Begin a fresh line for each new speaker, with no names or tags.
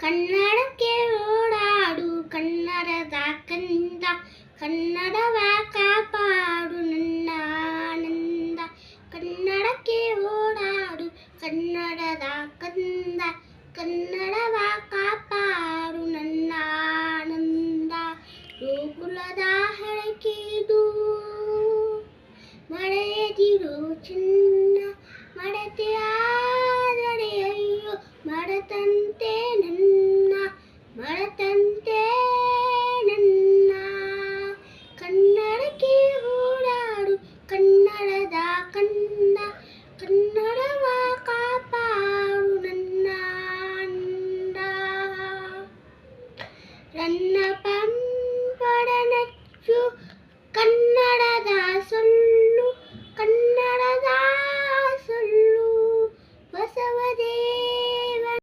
ಕನ್ನಡಕ್ಕೆ ಓಡಾಡು ಕನ್ನಡದ ಕಂದ, ಕನ್ನಡವ ಕಾಪಾಡು ನನ್ನ ಆನಂದ. ಕನ್ನಡಕ್ಕೆ ಓಡಾಡು ಕನ್ನಡದ ಕಂದ, ಕನ್ನಡವ ಕಾಪಾಡು ನನ್ನ ಆನಂದ. ಗೋಕುಲದ ಹರಕೆದು ಮರೆಯದಿರು ಚಿನ್ನ, ಮಡತೆಯಾದರೆ ಅಯ್ಯೋ ಮರೆತಂತೆ ನನ್ನ, ಮರೆತಂತೆ ನನ್ನ. ಕನ್ನಡಕ್ಕೆ ಓಡಾಡು ಕನ್ನಡದ ಕಂದ, ಕನ್ನಡವ ಕಾಪಾಡು ನನ್ನ ಆನಂದ. ನನ್ನ